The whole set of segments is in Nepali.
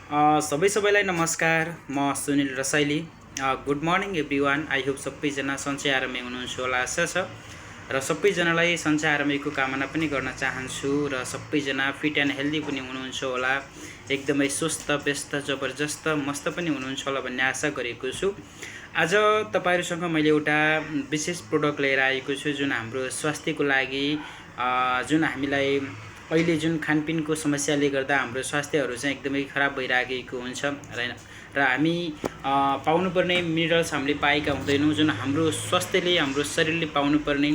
सबैलाई नमस्कार। म Sunil Rasaili. Good morning everyone. I hope सबैजना सन्चै आरामै हुनुहुन्छ होला आशा छ र सबैजनालाई सन्चै आरामैको कामना पनि गर्न चाहन्छु र सबैजना फिट एन्ड हेल्दी पनि हुनुहुन्छ होला, एकदमै स्वस्थ व्यस्त जबरजस्त मस्त पनि हुनुहुन्छ होला भन्ने आशा गरेको छु। आज तपाईहरुसँग मैले एउटा विशेष प्रोडक्ट लिएर आएको छु जुन हाम्रो स्वास्थ्यको लागि जुन हामीलाई अहिले जुन खानपिनको समस्याले गर्दा हाम्रो स्वास्थ्यहरू चाहिँ एकदमै खराब भइराखेको हुन्छ र हामी पाउनुपर्ने मिनरल्स हामीले पाएका हुँदैनौँ। जुन हाम्रो स्वास्थ्यले हाम्रो शरीरले पाउनुपर्ने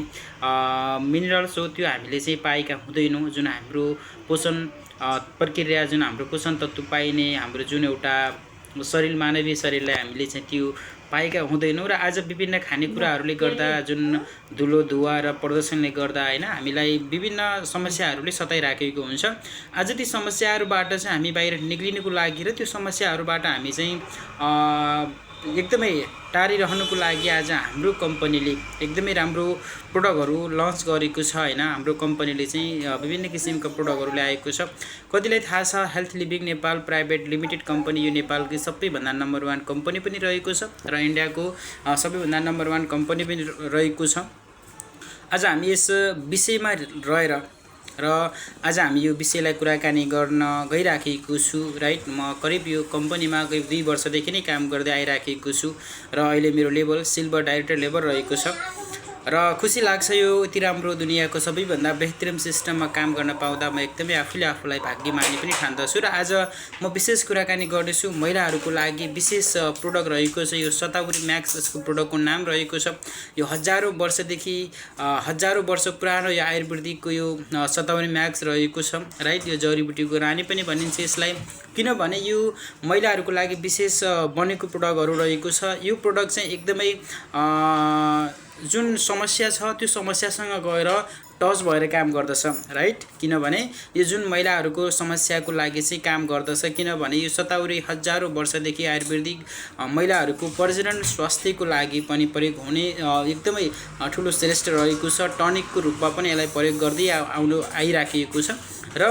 मिनरल्स हो त्यो हामीले चाहिँ पाएका हुँदैनौँ। जुन हाम्रो पोषण प्रक्रिया जुन हाम्रो पोषण तत्त्व पाइने हाम्रो जुन एउटा शरीर मानवीय शरीरलाई हामीले चाहिँ त्यो पाएका हुँदैनौँ र आज विभिन्न खानेकुराहरूले गर्दा जुन धुलो धुवा र प्रदूषणले गर्दा हैन हामीलाई विभिन्न समस्याहरूले सताइराखेको हुन्छ। आज ती समस्याहरूबाट चाहिँ हामी बाहिर निक्लिनुको लागि र त्यो समस्याहरूबाट हामी चाहिँ एकदमै टाढिरहनुको लागि आज हाम्रो कम्पनीले एकदमै राम्रो प्रोडक्टहरू लन्च गरेको छ हैन। हाम्रो कम्पनीले चाहिँ विभिन्न किसिमका प्रोडक्टहरू ल्याएको छ। कतिलाई थाहा छ, health living Nepal private limited company यो नेपालकै सबैभन्दा नम्बर 1 कम्पनी पनि रहेको छ र इन्डियाको सबैभन्दा नम्बर 1 कम्पनी पनि रहेको छ। आज हामी यस विषयमा रहेर र आज हामी यो विषयलाई कुराकानी गर्न गइराखेको छु। राइट, म करिब यो कम्पनीमा करिब 2 वर्षदेखि नै काम गर्दै आइराखेको छु र अहिले मेरो लेभल सिल्भर डाइरेक्टर लेभल रहेको छ र खुसी लाग्छ। यो यति राम्रो दुनियाँको सबैभन्दा बेहतरिन सिस्टममा काम गर्न पाउँदा म एकदमै आफूलाई भाग्यमानी पनि ठान्दछु। र आज म विशेष कुराकानी गर्दैछु महिलाहरूको लागि विशेष प्रोडक्ट रहेको छ। यो शतावरी म्याक्स यसको प्रोडक्टको नाम रहेको छ। यो हजारौं वर्षदेखि हजारौं वर्ष पुरानो यो आयुर्वेदिकको यो शतावरी म्याक्स रहेको छ। राइट, यो जडीबुटीको रानी पनि भनिन्छ यसलाई, किनभने यो महिलाहरूको लागि विशेष बनेको प्रोडक्टहरू रहेको छ। यो प्रोडक्ट चाहिँ एकदमै जुन समस्या छ त्यो समस्यासँग गएर टच भएर काम गर्दछ। राइट, किनभने यो जुन महिलाहरूको समस्याको लागि चाहिँ काम गर्दछ, किनभने यो शतावरी हजारौं वर्षदेखि आयुर्वेदिक महिलाहरूको प्रजनन स्वास्थ्यको लागि पनि प्रयोग हुने एकदमै ठुलो श्रेष्ठ रहेको छ। टनिकको रूपमा पनि यसलाई प्रयोग गर्दै आइराखेको छ र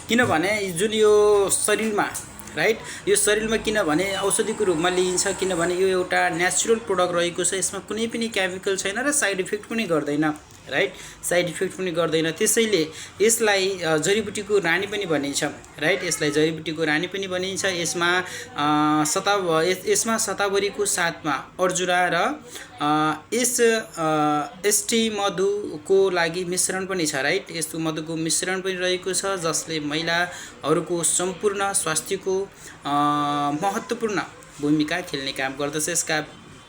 किनभने जुन यो शरीरमा राइट, यो शरीरमा किनभने औषधिको रूपमा लिइन्छ, किनभने यो एउटा नेचुरल प्रोडक्ट रहेको छ। यसमा कुनै पनि केमिकल छैन र साइड इफेक्ट पनि गर्दैन। राइट, साइड इफेक्ट पनि गर्दैन। त्यसैले यसलाई जडीबुटीको रानी पनि भनिन्छ। राइट, यसलाई जडीबुटीको रानी पनि भनिन्छ। यसमा शतावरीको साथमा अर्जुना र एसटी मधुको लागि मिश्रण पनि छ। राइट, यस्तो मधुको मिश्रण पनि रहेको छ जसले महिलाहरूको सम्पूर्ण स्वास्थ्यको महत्त्वपूर्ण भूमिका खेल्ने काम गर्दछ। यसका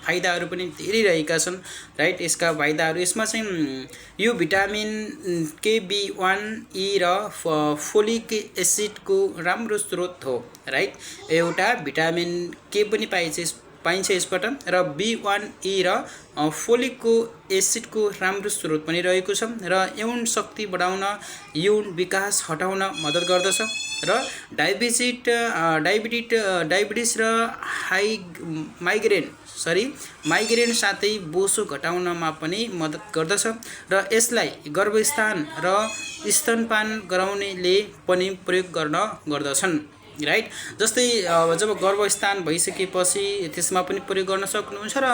फाइदाहरू पनि धेरै रहेका छन्। राइट, यसका फाइदाहरू यसमा चाहिँ यो भिटामिन KB1E र फोलिक एसिडको राम्रो स्रोत हो। राइट, एउटा भिटामिन के पनि पाइन्छ यसबाट र B1E र फोलिकको एसिडको राम्रो स्रोत पनि रहेको छ र यौन शक्ति बढाउन, यौन विकास हटाउन मद्दत गर्दछ र डायबिटिस र माइग्रेन साथै बोसो घटाउनमा पनि मद्दत गर्दछ र यसलाई गर्भस्थान र स्तनपान गराउनेले पनि प्रयोग गर्दछन्। राइट, जस्तै जब गर्भस्थान भइसकेपछि त्यसमा पनि प्रयोग गर्न सक्नुहुन्छ र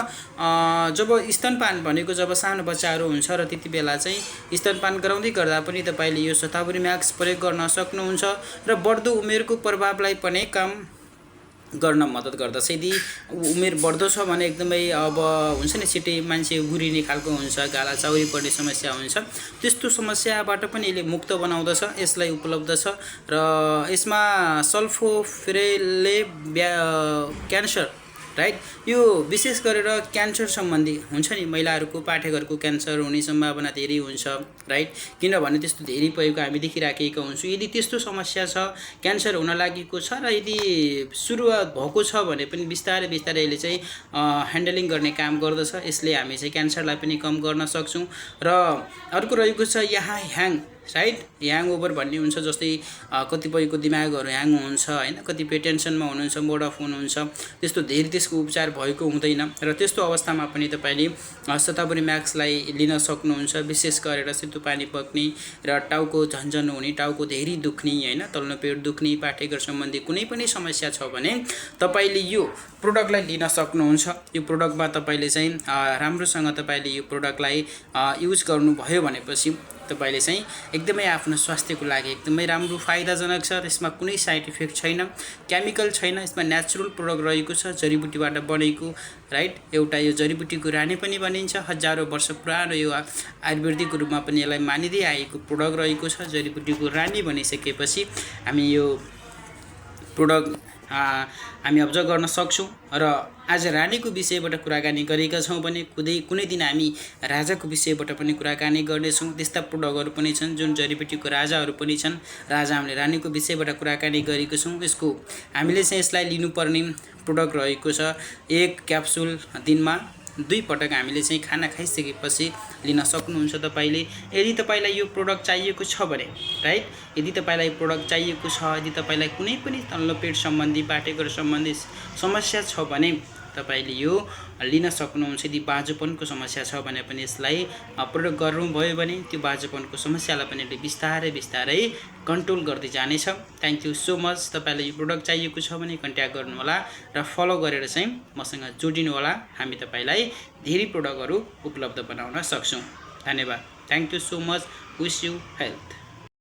जब स्तनपान भनेको जब सानो बच्चाहरू हुन्छ र त्यति बेला चाहिँ स्तनपान गराउँदै गर्दा पनि तपाईले यो शतावरी म्याक्स प्रयोग गर्न सक्नुहुन्छ र बढ्दो उमेरको प्रभावलाई पनि कम गर्न मद्दत गर्दछ। यदि उमेर बढ्दो छ भने एकदमै अब हुन्छ नि छिटै मान्छे गुरिने खालको हुन्छ, गाला चाउरी पर्ने समस्या हुन्छ, त्यस्तो समस्याबाट पनि यसले मुक्त बनाउँदछ। यसलाई उपलब्ध छ र यसमा सल्फोफेरेले क्यान्सर, राइट, यो विशेष गरेर क्यान्सर सम्बन्धी हुन्छ नि महिलाहरूको पाठेघरको क्यान्सर हुने सम्भावना धेरै हुन्छ। राइट, किनभने त्यस्तो धेरै प्रयोग हामी देखिराखेका हुन्छौँ। यदि त्यस्तो समस्या छ, क्यान्सर हुन लागेको छ र यदि सुरुवात भएको छ भने पनि बिस्तारै यसले चाहिँ ह्यान्डलिङ गर्ने काम गर्दछ। यसले हामी चाहिँ क्यान्सरलाई पनि कम गर्न सक्छौँ। र अर्को रहेको छ यहाँ ह्याङ राइट। ह्याङओभर भन्ने हुन्छ, जस्तै कतिपयको दिमागहरू ह्याङ हुन्छ होइन, कतिपय टेन्सनमा हुनुहुन्छ, मोड अफ हुनुहुन्छ, त्यस्तो धेरै त्यसको उपचार भएको हुँदैन र त्यस्तो अवस्थामा पनि तपाईँले शतावरी म्याक्सलाई लिन सक्नुहुन्छ। विशेष गरेर सेतो पानी पक्ने र टाउको झन्झन हुने, टाउको धेरै दुख्ने होइन, तल्लो पेट दुख्ने, पाठेघर सम्बन्धी कुनै पनि समस्या छ भने तपाईँले यो प्रोडक्टलाई लिन सक्नुहुन्छ। यो प्रोडक्टमा तपाईँले चाहिँ राम्रोसँग तपाईँले यो प्रोडक्टलाई युज गर्नुभयो भनेपछि तपाईँले चाहिँ एकदमै आफ्नो स्वास्थ्यको लागि एकदमै राम्रो फाइदाजनक छ। त्यसमा कुनै साइड इफेक्ट छैन, केमिकल छैन, यसमा नेचुरल प्रोडक्ट रहेको छ, जडीबुटीबाट बनेको राइट। एउटा यो जडीबुटीको रानी पनि भनिन्छ, हजारौँ वर्ष पुरानो यो आयुर्वेदिक रूपमा पनि यसलाई मानिँदै आएको प्रोडक्ट रहेको छ। जडीबुटीको रानी भनिसकेपछि हामी यो प्रोडक्ट हामी अब्जर्भ गर्न सक्छौँ। र आज रानीको विषयबाट कुराकानी गरेका छौँ भने कुनै दिन हामी राजाको विषयबाट पनि कुराकानी गर्नेछौँ। त्यस्ता प्रोडक्टहरू पनि छन् जुन जडीबुटीको राजाहरू पनि छन्। राजा हामीले रानीको विषयबाट कुराकानी गरेको छौँ। यसको हामीले चाहिँ यसलाई लिनुपर्ने प्रोडक्ट रहेको छ, 1 क्याप्सुल दिनमा 2 पटक हामीले चाहिँ खाना खाइसकेपछि लिन सक्नुहुन्छ तपाईँले। यदि तपाईँलाई यो प्रोडक्ट चाहिएको छ भने राइट, यदि तपाईँलाई प्रोडक्ट चाहिएको छ, यदि तपाईँलाई कुनै पनि तल्लो पेट सम्बन्धी, पाठेघर सम्बन्धी समस्या छ भने तपाईँले यो लिन सक्नुहुन्छ। यदि बाँझोपनको समस्या छ भने पनि यसलाई प्रयोग गर्नुभयो भने त्यो बाँझोपनको समस्यालाई पनि बिस्तारै बिस्तारै कन्ट्रोल गर्दै जानेछ। Thank you so much. तपाईँलाई यो प्रोडक्ट चाहिएको छ भने कन्ट्याक्ट गर्नुहोला र फलो गरेर चाहिँ मसँग जोडिनु होला। हामी तपाईँलाई धेरै प्रोडक्टहरू उपलब्ध बनाउन सक्छौँ। धन्यवाद। Thank you so much. Wish you health.